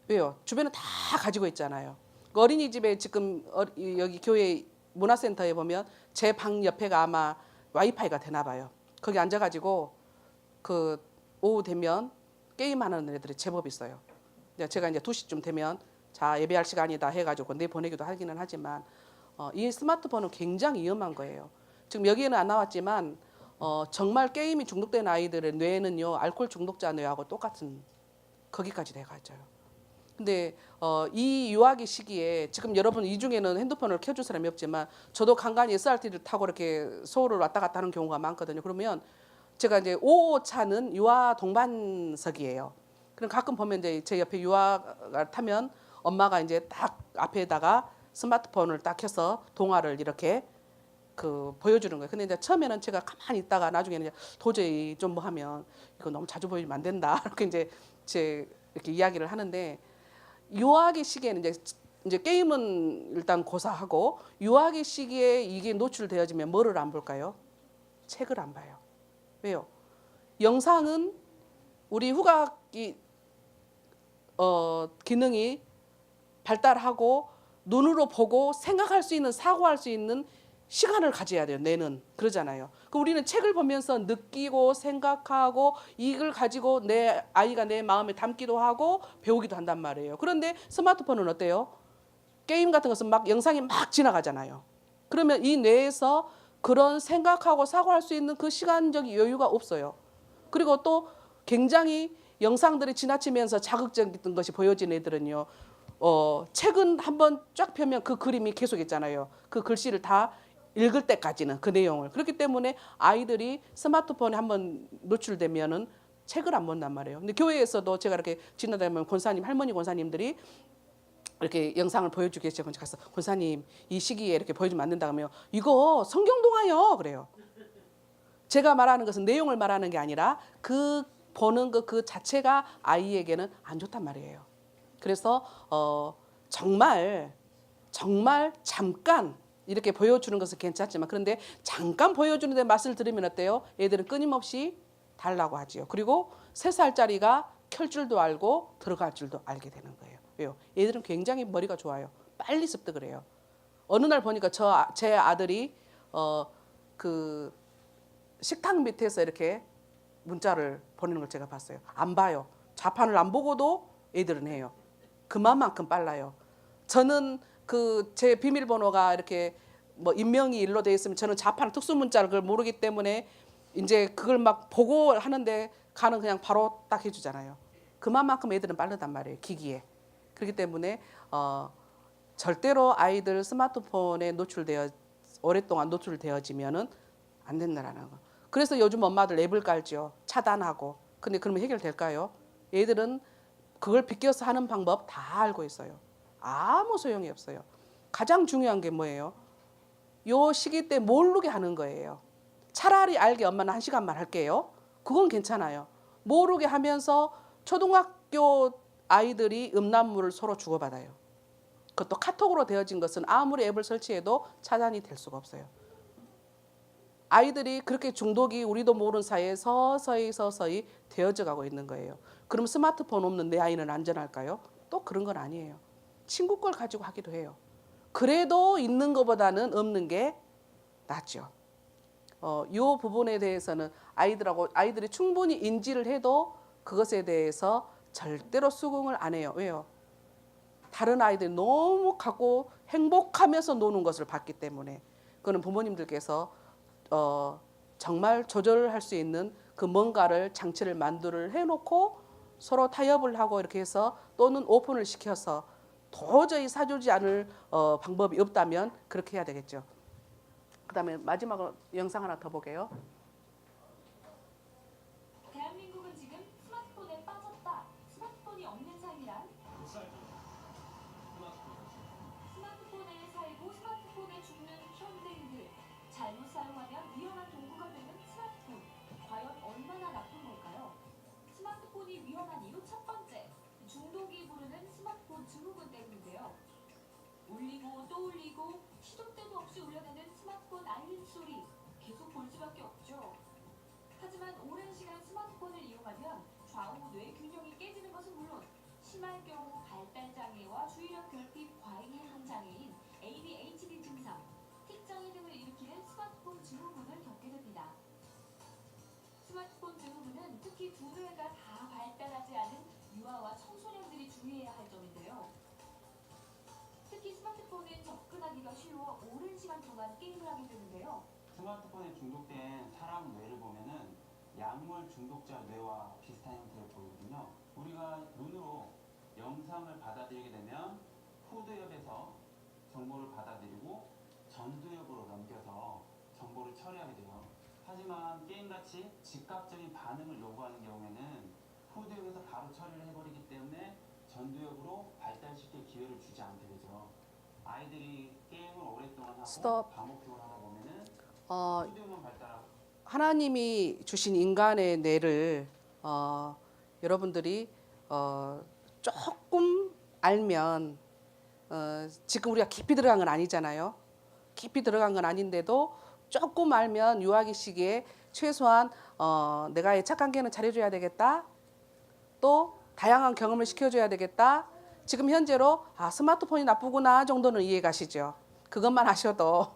왜요? 주변에 다 가지고 있잖아요. 그 어린이집에 지금 여기 교회 문화센터에 보면 제 방 옆에가 아마 와이파이가 되나 봐요. 거기 앉아가지고 그 오후 되면 게임하는 애들이 제법 있어요. 제가 이제 2시쯤 되면 자 예배할 시간이다 해가지고 내보내기도 하기는 하지만 이 스마트폰은 굉장히 위험한 거예요. 지금 여기에는 안 나왔지만 정말 게임이 중독된 아이들의 뇌는요 알코올 중독자 뇌하고 똑같은 거기까지 돼가져요. 근데 이 유아기 시기에 지금 여러분 이 중에는 핸드폰을 켜줄 사람이 없지만 저도 간간히 SRT를 타고 이렇게 서울을 왔다 갔다 하는 경우가 많거든요. 그러면 제가 이제 5호차는 유아 동반석이에요. 그럼 가끔 보면 이제 제 옆에 유아가 타면 엄마가 이제 딱 앞에다가 스마트폰을 딱 켜서 동화를 이렇게 보여주는 거예요. 근데 이제 처음에는 제가 가만히 있다가 나중에는 이제 도저히 좀 뭐 하면 이거 너무 자주 보이면 안 된다. 이렇게 이제 이렇게 이야기를 하는데 유아기 시기에는 이제 게임은 일단 고사하고 유아기 시기에 이게 노출되어지면 뭐를 안 볼까요? 책을 안 봐요. 왜요? 영상은 우리 후각이 기능이 발달하고 눈으로 보고 생각할 수 있는 사고할 수 있는 시간을 가져야 돼요. 뇌는 그러잖아요. 그럼 우리는 책을 보면서 느끼고 생각하고 이걸 가지고 내 아이가 내 마음에 담기도 하고 배우기도 한단 말이에요. 그런데 스마트폰은 어때요? 게임 같은 것은 막 영상이 막 지나가잖아요. 그러면 이 뇌에서 그런 생각하고 사고할 수 있는 그 시간적 여유가 없어요. 그리고 또 굉장히 영상들이 지나치면서 자극적인 것이 보여진 애들은요. 책은 한번 쫙 펴면 그 그림이 계속 있잖아요. 그 글씨를 다 읽을 때까지는 그 내용을. 그렇기 때문에 아이들이 스마트폰에 한번 노출되면은 책을 안 본단 말이에요. 근데 교회에서도 제가 이렇게 지나다니면 권사님, 할머니 권사님들이 이렇게 영상을 보여주기 위해서 가서 권사님 이 시기에 이렇게 보여주면 안 된다며 이거 성경 동화요 그래요. 제가 말하는 것은 내용을 말하는 게 아니라 그 보는 그 자체가 아이에게는 안 좋단 말이에요. 그래서 정말 잠깐 이렇게 보여주는 것은 괜찮지만 그런데 잠깐 보여주는데 맛을 들으면 어때요? 애들은 끊임없이 달라고 하지요. 그리고 3살짜리가 켤 줄도 알고 들어갈 줄도 알게 되는 거예요. 왜요? 애들은 굉장히 머리가 좋아요. 빨리 습득을 해요. 어느 날 보니까 제 아들이 그 식탁 밑에서 이렇게 문자를 보내는 걸 제가 봤어요. 안 봐요. 자판을 안 보고도 애들은 해요. 그만큼 빨라요. 저는 제 비밀번호가 이렇게 뭐 인명이 일로 되어 있으면 저는 자판 특수 문자를 그걸 모르기 때문에 이제 그걸 막 보고 하는데 가는 그냥 바로 딱 해주잖아요. 그만큼 애들은 빠르단 말이에요. 기기에. 그렇기 때문에 절대로 아이들 스마트폰에 오랫동안 노출되어지면은 안 된다라는 거. 그래서 요즘 엄마들 앱을 깔죠. 차단하고. 근데 그러면 해결될까요? 애들은 그걸 비껴서 하는 방법 다 알고 있어요. 아무 소용이 없어요. 가장 중요한 게 뭐예요? 요 시기 때 모르게 하는 거예요. 차라리 알게 엄마는 1시간만 할게요. 그건 괜찮아요. 모르게 하면서 초등학교 아이들이 음란물을 서로 주고받아요. 그것도 카톡으로 되어진 것은 아무리 앱을 설치해도 차단이 될 수가 없어요. 아이들이 그렇게 중독이 우리도 모르는 사이에 서서히 되어져 가고 있는 거예요. 그럼 스마트폰 없는 내 아이는 안전할까요? 또 그런 건 아니에요. 친구 걸 가지고 하기도 해요. 그래도 있는 것보다는 없는 게 낫죠. 이 부분에 대해서는 아이들이 충분히 인지를 해도 그것에 대해서 절대로 수긍을 안 해요. 왜요? 다른 아이들이 너무 갖고 행복하면서 노는 것을 봤기 때문에 그거는 부모님들께서 정말 조절을 할 수 있는 그 뭔가를 장치를 만들을 해놓고 서로 타협을 하고 이렇게 해서 또는 오픈을 시켜서 도저히 사주지 않을 방법이 없다면 그렇게 해야 되겠죠. 그다음에 마지막으로 영상 하나 더 보게요. 대한민국은 지금 스마트폰에 빠졌다. 스마트폰이 없는 삶이란? 스마트폰에 살고 스마트폰에 죽는 현대인들. 잘못 사용하면 위험한 도구가 되는 스마트폰. 과연 얼마나 나쁜 걸까요? 스마트폰이 위험한 이유 첫 번째. 중독이 부르는 스마트폰 증후군 때문인데요. 울리고 또 울리고 시도 때도 없이 울려대는 스마트폰 알림 소리. 계속 볼 수밖에 없죠. 하지만 오랜 시간 스마트폰을 이용하면 좌우 뇌 균형이 깨지는 것은 물론 심할 경우 발달 장애와 주의력 결핍 과잉 행동 장애인 ADHD 증상, 틱장애 등을 일으키는 스마트폰 증후군을 겪게 됩니다. 스마트폰 증후군은 특히 두 뇌가 다 발달하지 않은 유아와 청소년들이 주의해야 할 점인데요. 특히 스마트폰은 접근하기가 쉬워 오랜 시간 동안 게임을 하게 되는데요. 스마트폰에 중독된 사람 뇌를 보면은 약물 중독자 뇌와 비슷한 형태를 보이거든요. 우리가 눈으로 영상을 받아들이게 되면 후두엽에서 정보를 받아들이고 전두엽으로 넘겨서 정보를 처리하게 돼요. 하지만 게임같이 즉각적인 반응을 요구하는 경우에는 후두엽에서 바로 처리를 해버리기 때문에 전두엽으로 발달시킬 기회를 주지 않게 되죠. 아이들이 게임을 오랫동안 하고 스톱. 반복적으로 하다 보면은 후두엽만 발달하고 하나님이 주신 인간의 뇌를 여러분들이 조금 알면 지금 우리가 깊이 들어간 건 아니잖아요. 깊이 들어간 건 아닌데도 조금 알면 유아기 시기에 최소한 내가 애착 관계는 잘해줘야 되겠다. 또 다양한 경험을 시켜줘야 되겠다. 지금 현재로 스마트폰이 나쁘구나 정도는 이해 가시죠. 그것만 하셔도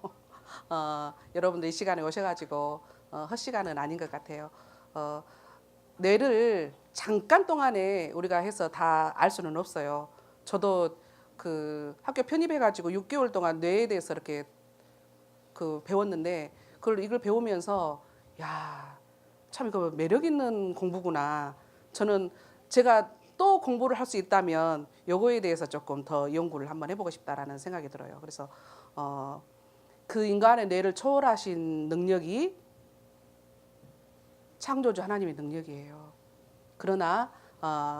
여러분들 이 시간에 오셔가지고 헛시간은 아닌 것 같아요. 뇌를 잠깐 동안에 우리가 해서 다 알 수는 없어요. 저도 그 학교 편입해가지고 6개월 동안 뇌에 대해서 이렇게 배웠는데 이걸 배우면서 야, 참 이거 매력 있는 공부구나. 저는 제가 또 공부를 할 수 있다면 요거에 대해서 조금 더 연구를 한번 해보고 싶다라는 생각이 들어요. 그래서 그 인간의 뇌를 초월하신 능력이 창조주 하나님의 능력이에요. 그러나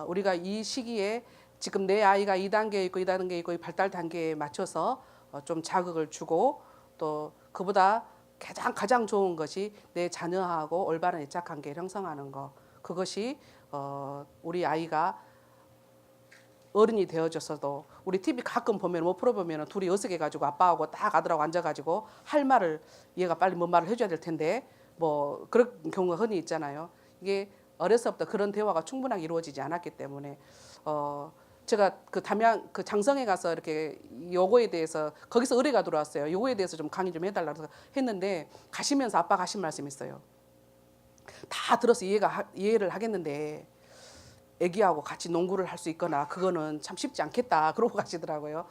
우리가 이 시기에 지금 내 아이가 2단계에 있고 2단계에 있고 발달 단계에 맞춰서 좀 자극을 주고 또 그보다 가장 좋은 것이 내 자녀하고 올바른 애착 관계를 형성하는 것. 그것이 우리 아이가 어른이 되어져서도 우리 TV 가끔 보면 뭐 프로 보면 둘이 어색해 가지고 아빠하고 딱 아들하고 앉아 가지고 할 말을 얘가 빨리 뭔 말을 해줘야 될 텐데 뭐 그런 경우가 흔히 있잖아요. 이게 어려서부터 그런 대화가 충분하게 이루어지지 않았기 때문에 제가 그 장성에 가서 이렇게 요거에 대해서 거기서 의뢰가 들어왔어요. 요거에 대해서 좀 강의 좀 해달라고 했는데 가시면서 아빠가 하신 말씀이 있어요. 다 들어서 이해를 하겠는데 애기하고 같이 농구를 할 수 있거나 그거는 참 쉽지 않겠다 그러고 가시더라고요.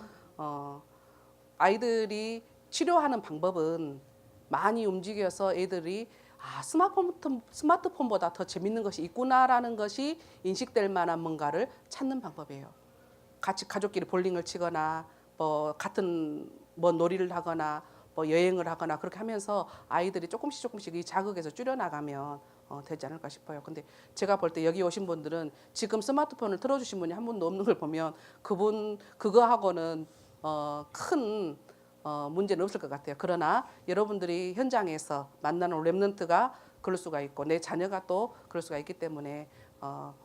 아이들이 치료하는 방법은 많이 움직여서 애들이 스마트폰보다 더 재밌는 것이 있구나라는 것이 인식될 만한 뭔가를 찾는 방법이에요. 같이 가족끼리 볼링을 치거나 뭐 같은 뭐 놀이를 하거나 뭐 여행을 하거나 그렇게 하면서 아이들이 조금씩 이 자극에서 줄여나가면 되지 않을까 싶어요. 근데 제가 볼 때 여기 오신 분들은 지금 스마트폰을 틀어주신 분이 한 분도 없는 걸 보면 그거하고는 큰 문제는 없을 것 같아요. 그러나 여러분들이 현장에서 만나는 랩런트가 그럴 수가 있고 내 자녀가 또 그럴 수가 있기 때문에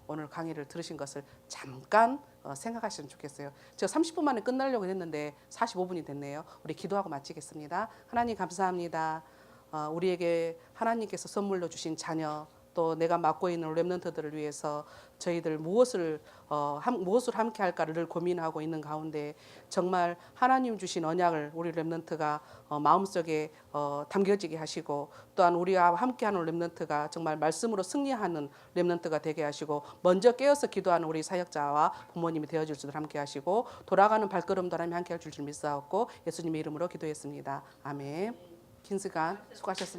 오늘 강의를 들으신 것을 잠깐 생각하시면 좋겠어요. 제가 30분 만에 끝나려고 했는데 45분이 됐네요. 우리 기도하고 마치겠습니다. 하나님 감사합니다. 우리에게 하나님께서 선물로 주신 자녀 또 내가 맡고 있는 랩런트들을 위해서 저희들 무엇을 함께 할까를 늘 고민하고 있는 가운데 정말 하나님 주신 언약을 우리 랩런트가 마음속에 담겨지게 하시고 또한 우리와 함께하는 랩런트가 정말 말씀으로 승리하는 랩런트가 되게 하시고 먼저 깨어서 기도하는 우리 사역자와 부모님이 되어줄 줄 함께 하시고 돌아가는 발걸음도 하나님 함께 할 줄 믿사옵고 예수님의 이름으로 기도했습니다. 아멘. 긴 시간 수고하셨습니다.